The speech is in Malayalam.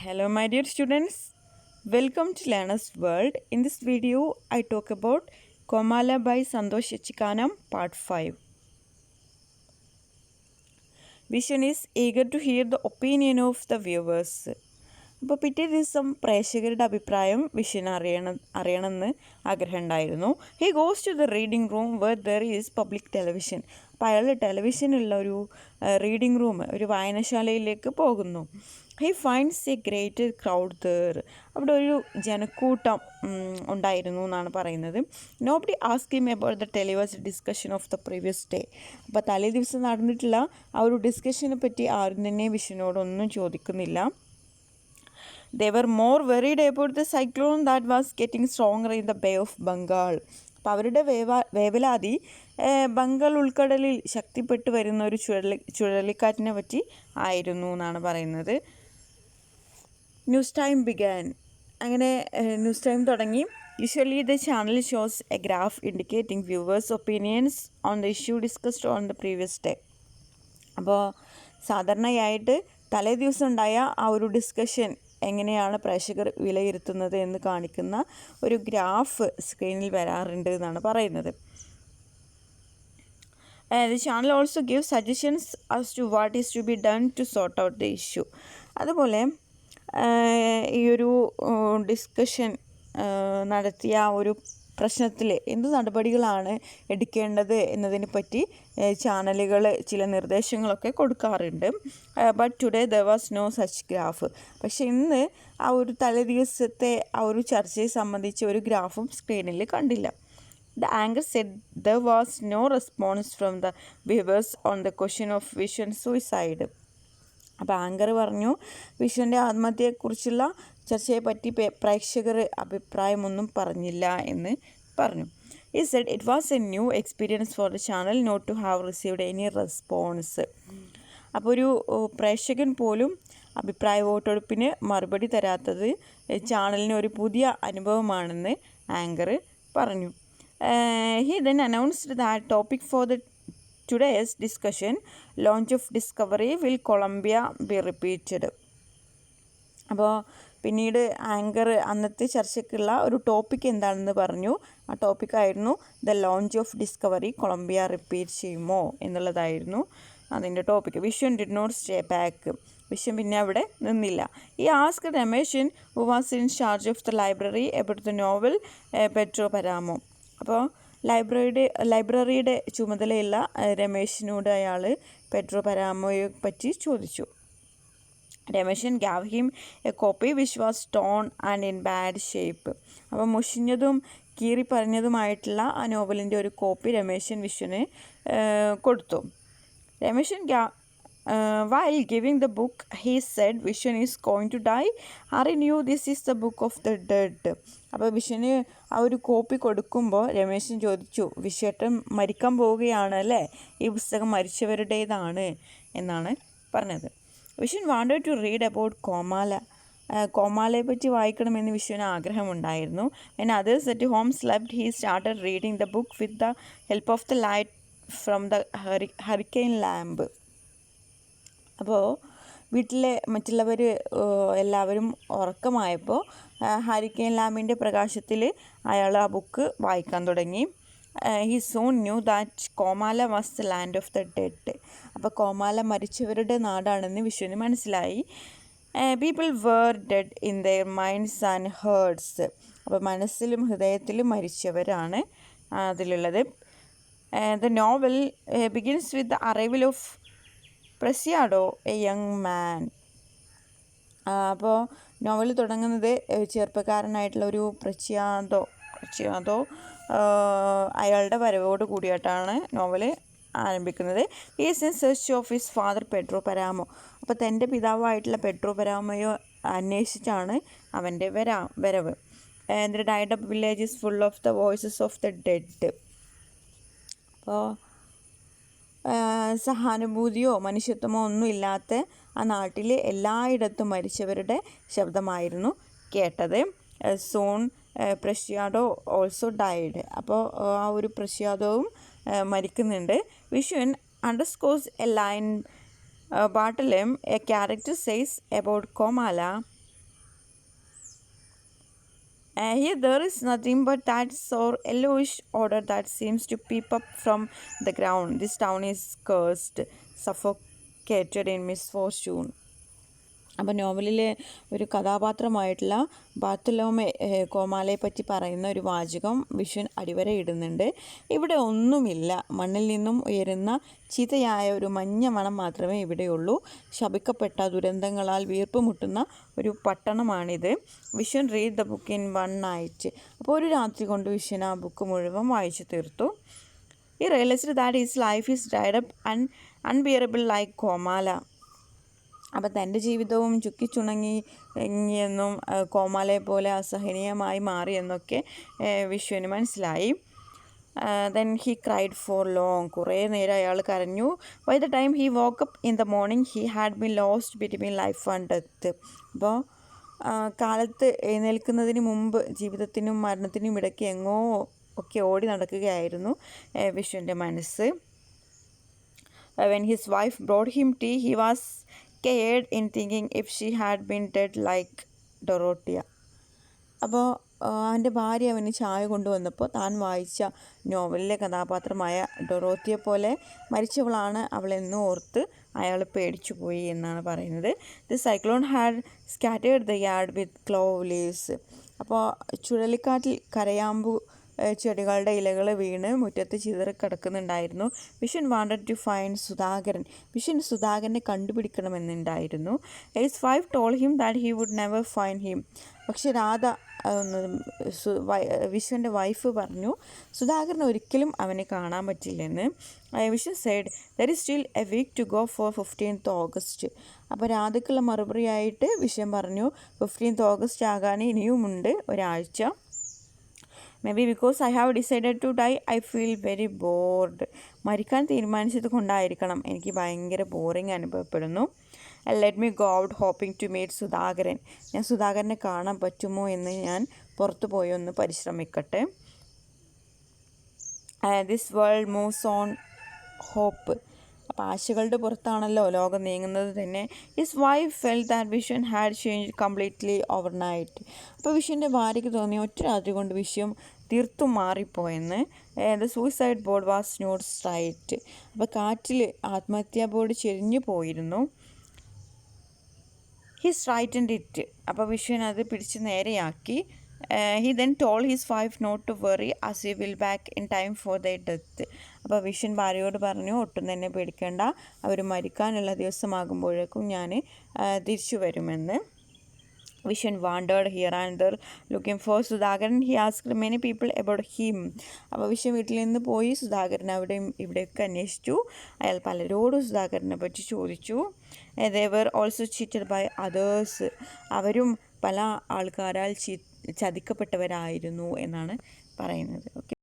Hello my dear students, welcome to Learner's World. In this video, I talk about Komala by Santosh Chikanam Part 5. Vision is eager to hear the opinion of the viewers. അപ്പോൾ പിറ്റേ ദിവസം പ്രേക്ഷകരുടെ അഭിപ്രായം വിഷന് അറിയണമെന്ന് ആഗ്രഹമുണ്ടായിരുന്നു. He goes to the reading room where there is public television. അപ്പോൾ അയാൾ ടെലിവിഷനുള്ള ഒരു റീഡിംഗ് റൂം, ഒരു വായനശാലയിലേക്ക് പോകുന്നു. He finds a great crowd there. അവിടെ ഒരു ജനക്കൂട്ടം ഉണ്ടായിരുന്നു എന്നാണ് പറയുന്നത്. Nobody ask him about the televised discussion of the previous day. അപ്പോൾ തലേ ദിവസം നടന്നിട്ടുള്ള ആ ഒരു ഡിസ്കഷനെ പറ്റി ആരും തന്നെ വിഷുവിനോടൊന്നും ചോദിക്കുന്നില്ല. They were more worried about the cyclone that was getting stronger in the Bay of Bengal. അപ്പോൾ അവരുടെ വേവലാതി ബംഗാൾ ഉൾക്കടലിൽ ശക്തിപ്പെട്ടു വരുന്ന ഒരു ചുഴലിക്കാറ്റിനെ പറ്റി ആയിരുന്നു എന്നാണ് പറയുന്നത്. News time began. അങ്ങനെ ന്യൂസ് ടൈം തുടങ്ങി. Usually the channel shows A graph indicating viewers opinions on the issue discussed on the previous day. അപ്പോൾ സാധാരണയായിട്ട് തലേ ദിവസം ഉണ്ടായ ആ ഒരു ഡിസ്കഷൻ എങ്ങനെയാണ് പ്രേക്ഷകർ വിലയിരുത്തുന്നത് എന്ന് കാണിക്കുന്ന ഒരു ഗ്രാഫ് സ്ക്രീനിൽ വരാറുണ്ട് എന്നാണ് പറയുന്നത്. The channel also give suggestions as to what is to be done to sort out the issue. അതുപോലെ ഈ ഒരു ഡിസ്കഷൻ നടത്തിയ ഒരു പ്രശ്നത്തിൽ എന്ത് നടപടികളാണ് എടുക്കേണ്ടത് എന്നതിനെ പറ്റി ചാനലുകൾ ചില നിർദ്ദേശങ്ങളൊക്കെ കൊടുക്കാറുണ്ട്. But today there was no such graph. പക്ഷെ ഇന്ന് ആ ഒരു തലേ ദിവസത്തെ ആ ഒരു ചർച്ചയെ സംബന്ധിച്ച് ഒരു ഗ്രാഫും സ്ക്രീനിൽ കണ്ടില്ല. The anchor said there was no response from the viewers on the question of വിഷൻ സൂയിസൈഡ്. അപ്പോൾ ആങ്കർ പറഞ്ഞു, വിഷുവിൻ്റെ ആത്മഹത്യയെക്കുറിച്ചുള്ള ചർച്ചയെപ്പറ്റി പ്രേക്ഷകർ അഭിപ്രായമൊന്നും പറഞ്ഞില്ല എന്ന് പറഞ്ഞു. He said it was a new experience for the channel not to have received any response. അപ്പോൾ ഒരു പ്രേക്ഷകൻ പോലും അഭിപ്രായ വോട്ടെടുപ്പിന് മറുപടി തരാത്തത് ചാനലിന് ഒരു പുതിയ അനുഭവമാണെന്ന് ആങ്കർ പറഞ്ഞു. He then announced that topic for the today's discussion, launch of Discovery, will Columbia be repeated. അപ്പോൾ പിന്നീട് ആങ്കർ അന്നത്തെ ചർച്ചയ്ക്കുള്ള ഒരു ടോപ്പിക് എന്താണെന്ന് പറഞ്ഞു. ആ ടോപ്പിക്കായിരുന്നു the launch of Discovery Columbia repeat ചെയ്യുമോ എന്നുള്ളതായിരുന്നു അതിൻ്റെ topic. Vishwan did not stay back. Vishwan പിന്നെ അവിടെ നിന്നില്ല. ഈ ask Rameshan who was in charge of the library about the novel Pedro Paramo. അപ്പോൾ ലൈബ്രറിയുടെ ചുമതലയുള്ള രമേശിനോട് അയാൾ പെട്രോ പരാമോയെ പറ്റി ചോദിച്ചു. Rameshan gave him a copy which was torn and in bad shape. അപ്പോൾ മുഷിഞ്ഞതും കീറി പറഞ്ഞതുമായിട്ടുള്ള ആ നോവലിൻ്റെ ഒരു കോപ്പി രമേശൻ വിശ്വന് കൊടുത്തു. Rameshan while giving the book he said Vishan is going to die. Are you this is the book of the dead. അപ്പോൾ വിഷന് ആ ഒരു കോപ്പി കൊടുക്കുമ്പോൾ രമേശൻ ചോദിച്ചു, വിശ്വേട്ടൻ മരിക്കാൻ പോവുകയാണ് അല്ലേ, ഈ പുസ്തകം മരിച്ചവരുടേതാണ് എന്നാണ് പറഞ്ഞത്. Vishwan wanted to read about കോമാലയെ പറ്റി വായിക്കണമെന്ന് വിശ്വന് ആഗ്രഹമുണ്ടായിരുന്നു. And others at home slept he started reading the book with the help of the light from the hurricane lamp. അപ്പോൾ വീട്ടിലെ മറ്റുള്ളവർ എല്ലാവരും ഉറക്കമായപ്പോൾ ഹറിക്കെയിൻ ലാമ്പിൻ്റെ പ്രകാശത്തിൽ അയാൾ ആ ബുക്ക് വായിക്കാൻ തുടങ്ങി. He soon knew that Comala was the land of the dead. അപ്പോൾ കോമാല മരിച്ചവരുടെ നാടാണെന്ന് വിശ്വന് മനസ്സിലായി. People were dead in their minds and hearts. അപ്പോൾ മനസ്സിലും ഹൃദയത്തിലും മരിച്ചവരാണ് അതിലുള്ളത്. The novel begins with the arrival of Preciado a young man. അപ്പോൾ നോവൽ തുടങ്ങുന്നത് ചെറുപ്പക്കാരനായിട്ടുള്ള ഒരു പ്രസിയാദോ അയാളുടെ വരവോട് കൂടിയിട്ടാണ് നോവൽ ആരംഭിക്കുന്നത്. Is in search of his father Pedro Paramo. അപ്പോൾ തൻ്റെ പിതാവായിട്ടുള്ള പെട്രോ പരാമോയെ അന്വേഷിച്ചാണ് അവൻ്റെ വരവ്. ദ ഡൈഡ് up village is full of the voices of the dead. അപ്പോൾ സഹാനുഭൂതിയോ മനുഷ്യത്വമോ ഒന്നും ഇല്ലാത്ത ആ നാട്ടിലെ എല്ലായിടത്തും മരിച്ചവരുടെ ശബ്ദമായിരുന്നു കേട്ടത്. Juan Preciado also died. അപ്പോൾ ആ ഒരു പ്രഷ്യാദോവും മരിക്കുന്നുണ്ട്. വിശ്വൻ underscores a line Bartlem, a character says about Komala, Here there is nothing but that sour yellowish odor that seems to peep up from the ground. This town is cursed, suffocated in misfortune. അപ്പോൾ നോവലിലെ ഒരു കഥാപാത്രമായിട്ടുള്ള ബാർത്തലോമെ കോമാലയെ പറ്റി പറയുന്ന ഒരു വാചകം വിഷ്വൻ അടിവരയിടുന്നുണ്ട്. ഇവിടെ ഒന്നുമില്ല, മണ്ണിൽ നിന്നും ഉയരുന്ന ചീത്തയായ ഒരു മഞ്ഞ മണം മാത്രമേ ഇവിടെയുള്ളൂ. ശപിക്കപ്പെട്ട ദുരന്തങ്ങളാൽ വീർപ്പ് മുട്ടുന്ന ഒരു പട്ടണമാണിത്. Vishwan read the book in 1 night. അപ്പോൾ ഒരു രാത്രി കൊണ്ട് വിഷ്വൻ ആ ബുക്ക് മുഴുവൻ വായിച്ചു തീർത്തു. He realized that his life is dried up and unbearable like കോമാല. അപ്പോൾ തൻ്റെ ജീവിതവും ചുക്കിച്ചുണങ്ങിയെന്നും കോമാലയെ പോലെ അസഹനീയമായി മാറിയെന്നൊക്കെ വിഷ്വന് മനസ്സിലായി. Then he cried for long. കുറേ നേരം അയാൾ കരഞ്ഞു. By the time he woke up in the morning he had been lost between life and death. അപ്പോൾ കാലത്ത് എഴുന്നേൽക്കുന്നതിന് മുമ്പ് ജീവിതത്തിനും മരണത്തിനും ഇടയ്ക്ക് എങ്ങോ ഒക്കെ ഓടി നടക്കുകയായിരുന്നു വിഷ്വൻ്റെ മനസ്സ്. When his wife brought him tea, he was scared in thinking if she had been dead like Dorothea. അപ്പോൾ അവൻ്റെ ഭാര്യ അവന് ചായ കൊണ്ടുവന്നപ്പോൾ താൻ വായിച്ച നോവലിലെ കഥാപാത്രമായ ഡൊറോത്തിയെ പോലെ മരിച്ചവളാണ് അവളെന്ന് ഓർത്ത് അയാൾ പേടിച്ചു പോയി എന്നാണ് പറയുന്നത്. The cyclone had scattered the yard with clove leaves. അപ്പോൾ ചുഴലിക്കാറ്റിൽ കരയാമ്പു ചെടികളുടെ ഇലകൾ വീണ് മുറ്റത്ത് ചിതറിക്കിടക്കുന്നുണ്ടായിരുന്നു. Vishwan wanted to find Sudhakaran. വിഷ്വൻ സുധാകരനെ കണ്ടുപിടിക്കണമെന്നുണ്ടായിരുന്നു. His wife told him that he would never find him. പക്ഷെ രാധ വിശ്വൻ്റെ വൈഫ് പറഞ്ഞു സുധാകരൻ ഒരിക്കലും അവനെ കാണാൻ പറ്റില്ലെന്ന്. Vishwan said there is still a week to go for 15th August. അപ്പോൾ രാധയ്ക്കുള്ള മറുപടിയായിട്ട് വിശ്വൻ പറഞ്ഞു 15th August ആകാൻ ഇനിയുമുണ്ട് ഒരാഴ്ച. Maybe because I have decided to die, I feel very bored. മരിക്കാൻ തീരുമാനിച്ചത് കൊണ്ടായിരിക്കണം എനിക്ക് ഭയങ്കര ബോറിങ് അനുഭവപ്പെടുന്നു. Let me go out hoping to meet Sudhakaran. ഞാൻ സുധാകരനെ കാണാൻ പറ്റുമോ എന്ന് ഞാൻ പുറത്തു പോയി ഒന്ന് പരിശ്രമിക്കട്ടെ. This world moves on hope. അപ്പോൾ ആശകളുടെ പുറത്താണല്ലോ ലോകം നീങ്ങുന്നത് തന്നെ. His wife felt that Vishwan had change completely overnight. അപ്പോൾ വിഷ്വൻ്റെ ഭാര്യയ്ക്ക് തോന്നി ഒറ്റ രാത്രി കൊണ്ട് വിഷയം തീർത്തും മാറിപ്പോയെന്ന്. The suicide board was not straight. അപ്പോൾ കാറ്റിൽ ആത്മഹത്യാ ബോർഡ് ചെരിഞ്ഞു പോയിരുന്നു. He straightened it. അപ്പോൾ വിഷ്വൻ അത് പിടിച്ച് നേരെയാക്കി. He then told his wife not to worry as he will back in time for their death. അപ്പോൾ വിഷ്വൻ ഭാര്യയോട് പറഞ്ഞു ഒട്ടും തന്നെ പേടിക്കേണ്ട, അവർ മരിക്കാനുള്ള ദിവസമാകുമ്പോഴേക്കും ഞാൻ തിരിച്ചു വരുമെന്ന്. വിഷ്വൻ wandered here and there looking for Sudhakaran. He asked many people about him. അപ്പോൾ വിഷ്വൻ വീട്ടിൽ നിന്ന് പോയി സുധാകരൻ അവിടെയും ഇവിടെയൊക്കെ അന്വേഷിച്ചു. അയാൾ പലരോടും സുധാകരനെ പറ്റി ചോദിച്ചു. They were also cheated by others. അവരും പല ആൾക്കാരാൽ ചതിക്കപ്പെട്ടവരായിരുന്നു എന്നാണ് പറയുന്നത്. ഓക്കെ.